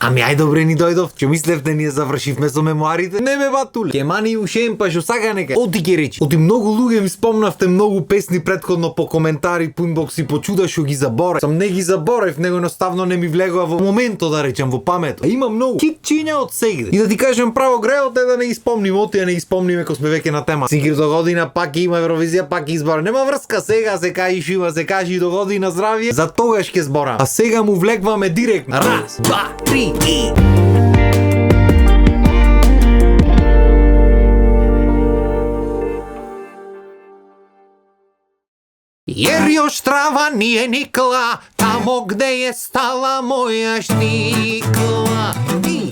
Ами ај добре ни дојдов, че мислевте ние завршивме со мемуарите? Не бе батуле. Ке мани ушем па шо сака нека. Оти ке речи. Оти многу луѓе ми спомнавте многу песни претходно по коментари, по инбокс и по чуда шо ги заборав. Сам не ги заборав, него едноставно не ми влегува во моментот да речам во памет. А има многу хитчиња од сегде. И да ти кажам право греот е да не ги спомним, оти не ги спомниме кога сме веќе на тема. Сигур до година пак има Евровизија, пак избор. Нема врска, сега се кажи има, се кажи до година здравје. За тогаш ќе зборам. А сега му влегваме директно. Раз, два, три и Jer još trava nije nikla tamo gde je stala moja štikla. I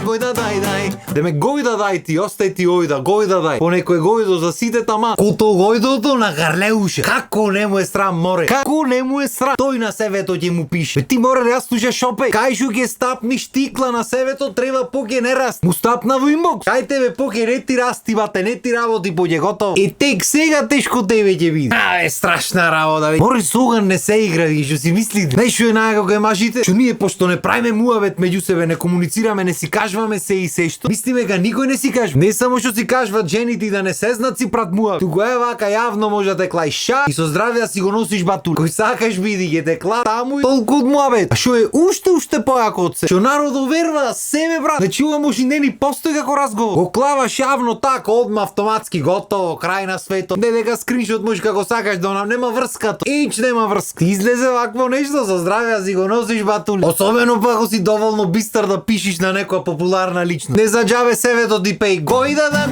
gojda daj. Деме гојда дај ти, остај ти ојда, гојда дај. По некој гојдо за сите тама. Кото гојдото на Гарлеуше. Како не му е срам море? Како не му е срам? Тој на севето ќе му пише. Ти море да слушаш шопе. Кај ќе стапни штикла на севето треба поќе не раст. Му стапна во инбокс. Кај тебе поќе не ти расти бате, не ти работи поќе готово. И тек сега тешко тебе ќе биде. Страшна работа. Море со оган не се игра, што си мислите? Знаеш што е најако кај мажите? Што ние пошто не правиме муавет меѓу себе, не комуницираме, не си кажуваме се и се што. Мислиме ка никој не си кажува. Не само што си кажуват жените и да не се знат си прат муавет. Туку е вака јавно може да клај ша и со здравје да си го носиш батул. Кој сакаш биди ќе те кла таму и толку од муавет. А што е уште појако од се? Што народот верува себе брат. Значи ова може не ни постои како разговор. Го клаваш јавно така одма автоматски готово, крај на светот. Не дека скриншот можеш како сакаш да нам нема врска. Ич нема врска. Излезе вакво нешто со здравје да си го носиш батул. Особено па ако си доволно бистар да пишеш на некоја популарна личност. Не за џабе севето ти пеј гојда да.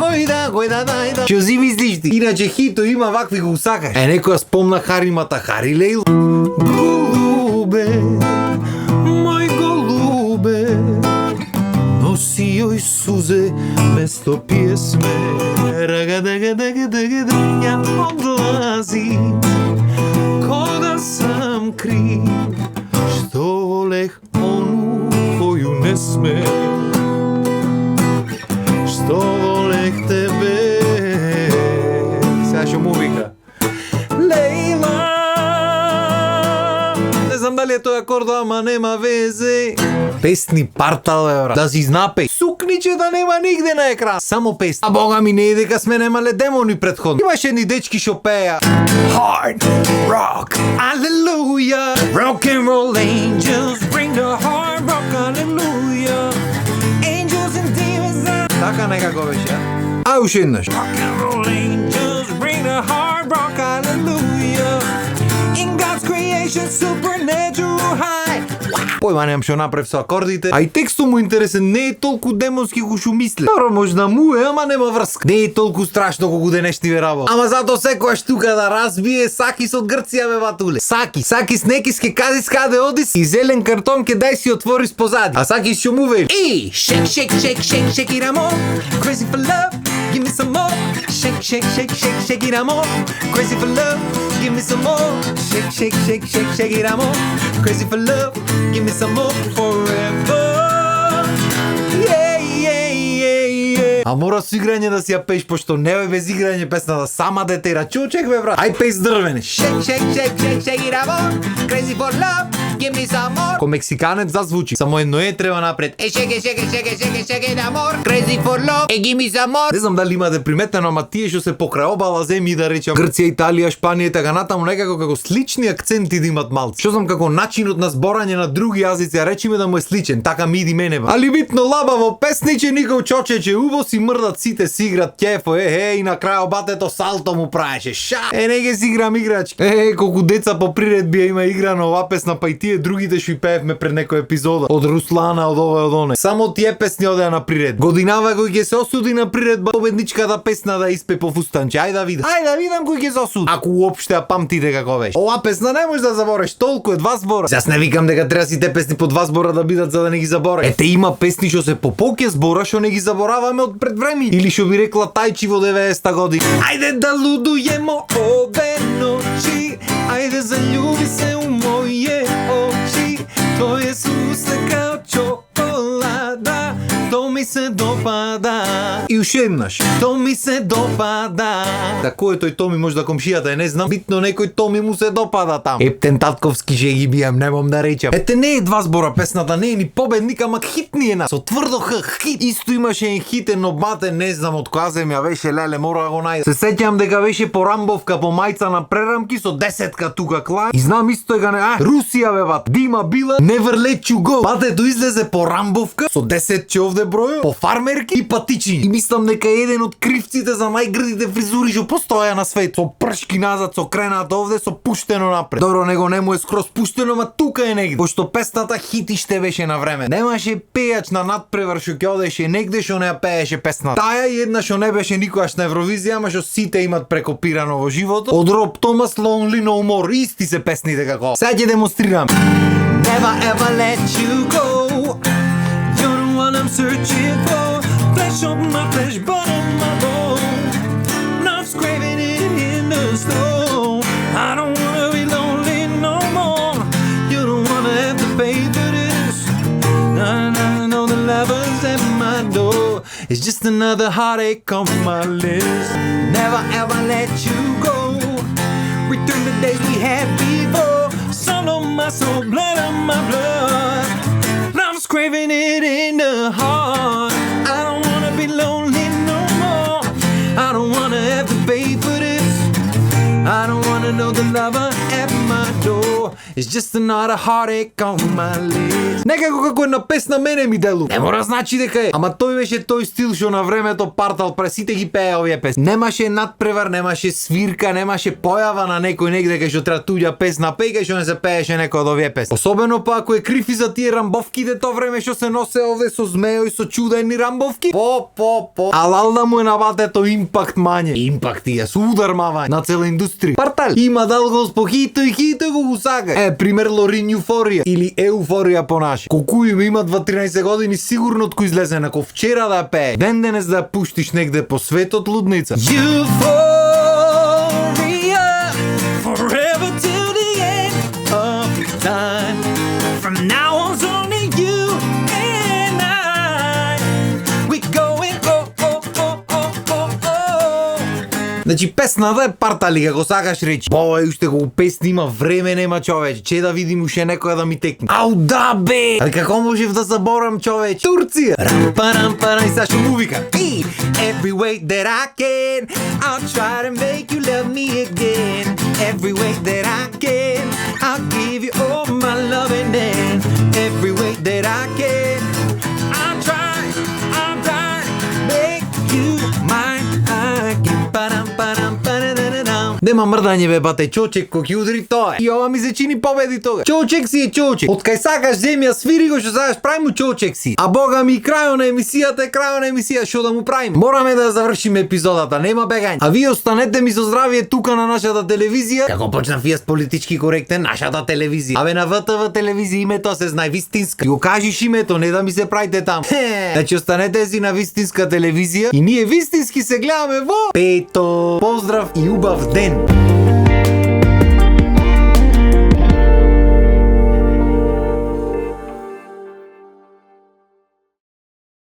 Што си мислиш ти? Иначе хито има вакви го сакаш. Некоја спомна харимата Хари Лейл. Голубе, мој голубе, носи јој сузе место пиесме. Ја одлази кога сам крив, што волех ону коју не сме. Што волех тебе. Сега што му вика Лейла. Не знам дали е тој акорд, ама нема везе. Песни партал бе брат. Да си знапеј. Сукниче да нема нигде на екран. Само песни. А бога ми не е дека сме немале демони претходно. Имаше едни дечки шо пеја Hard rock, hallelujah. Rock and roll angels bring the hard rock, hallelujah. Angels and demons. Така некако беше. А уште еднаш. Rock and roll angels bring the hard rock, hallelujah. In God's creation supernatural high. Појма немам што направив со акордите. А и текстот му интересен, не е толку демонски како што мисле. Добро, можда му е, ама нема врска. Не е толку страшно колку денешни работа. Ама зато секојаш тука да разбие Сакис од Грција бе батуле. Сакис некис ке казис каде одис и зелен картон ке дај си отвориш позади. А Сакис што му вели? Ей, shake it amor, crazy for love, give me some more. Shake it amor, crazy for love, give me some more. Shake it amor, crazy for love, give me some more forever. А мора со играње да си ја пееш, пошто не бе без играње песната сама да те рачучек бе брат. Ај пеј здрвене. Shake it amor, crazy for love, give me some more. Ко мексиканец зазвучи. Само едно е треба напред. Shake it amor, crazy for love, give me some more. Не знам дали имате приметено, ама тие што се покрај обала земји да речам Грција, Италија, Шпанија и така натаму некако како слични акценти да имат малци. Што знам како начинот на зборање на други јазици, а речиме да му е сличен, така ми иди мене ба. Али битно лабаво песниче, никој чочече, убо си мрдат сите си играт кефо, и на крај батето салто му праеше. Ша! Не ге си играм играчки. Колку деца по приредби има играно ова песна, па и тие другите што и пеевме пред некој епизода. Од Руслана, од ова, од оне. Само тие песни одеа на приред. Годинава кој ќе се осуди на приредба, победничката песна да испе по фустанче. Ајде да видам. Ајде да видам кој ќе се осуди. Ако уопште ја памтите како беше. Ова песна не можеш да забореш, толку е два збора. Јас не викам дека треба сите песни по два збора да бидат за да не ги забореш. Ете има песни што се по поќе збора што не ги забораваме од пред време. Или што би рекла Тајчи во 90-та година. Ајде да лудујемо ове ночи. Ајде залюби се у моје очи. Твоје сусе као чоколада. То ми се допада. И И уште еднаш. То ми се допада. Да, кој е тој Томи, може да комшијата, не знам. Битно некој Томи му се допада там. Ептен татковски ще ги бијам, немам да речам. Ете, не е два збора песната, не е ни победник, ама хит ни е на. Со тврдо хит. Исто имаше един хитен, но бате не знам од која земја беше, леле, мора да го најдам. Се сеќам дека беше по рамбовка, по мајца на прерамки со 10-ка тука клај. И знам исто е гане, Русија бе бат, Дима Била, never let you go. Батето излезе по рамбовка со 10 че овде бројо, по фармерки и патични. И мислам дека е еден од кривците за најгрдите фризури што постоја на свет. Со пршки назад, со кренат овде, со пуштено напред. Добро, него не му е скроз пуштено, ма тука е негде. Пошто песната хитиште беше на време. Немаше пејач на надпревар што ќе одеше негде што не ја пееше песната. Таја една што не беше никогаш на Евровизија, ама што сите имат прекопирано во животот. Од Роб Томас, Lonely No More, исти се песните како. Сега ќе демонстрирам. Never ever let you go. You're the one I'm searching for. Flesh on my flesh, bone on my bone. Love's craving it in the snow. I don't wanna be lonely no more. You don't wanna have to pay for this. I know the lovers at my door. It's just another heartache on my list. Never ever let you go. Return the days we had before. Soul of my soul, blood of my blood. Love's craving it in the heart. I don't wanna be lonely no more. I don't wanna have to pay for this. I don't wanna know the lover at my door. It's just another heartache on my list. Некако како една песна мене ми делува. Не мора значи дека е. Ама тој беше тој стил што на времето партал пред сите ги пее овие песни. Немаше надпревар, немаше свирка, немаше појава на некој негде кај што тратуѓа песна пеј кај што не се пееше некој од овие песни. Особено па ако е крив и за тие рамбовките тоа време што се носе овде со змео и со чудени рамбовки. Алал да му е на батето импакт мање. Импакт ја со удар мавање на цела индустрија. Партал има дал по хито и хито го сака. Пример Лорин Юфорија или Еуфорија по наше. Колку има 2-13 години сигурно од кој излезе нако вчера да пее. Ден денес да пуштиш негде по светот лудница. Euphoria, forever till the end of time. From now on's only you and I. We going Значи песната е партали како сакаш речи. Бој уште го песни има време нема човече. Че да видим уште некоја да ми текне. Ау да бе! А како можев да заборам човече? Турција. Рампарам и Сашо му вика. Every way that I can, I'll try to make you love me again. Every way that I can, I'll give you all my loving then. Every way that I can, I'll try make you mine again. Нема мрдање бе бате, Чочек кој ќе удри тоа. И ова ми се чини победи тога. Чочек си е Чочек. Од кај сакаш земја свири го што сакаш прави му Чочек си. А бога ми крајот на емисијата е крајот на емисија, што да му правиме? Мораме да завршиме епизодата, нема бегање. А вие останете ми со здравие тука на нашата телевизија. Како почнав јас политички коректен, нашата телевизија. Абе на ВТВ телевизија името се знае вистинска. Ти го кажиш името, не да ми се правите там. Значи останете си на вистинска телевизија и ние вистински се гледаме во пето. Поздрав и убав ден.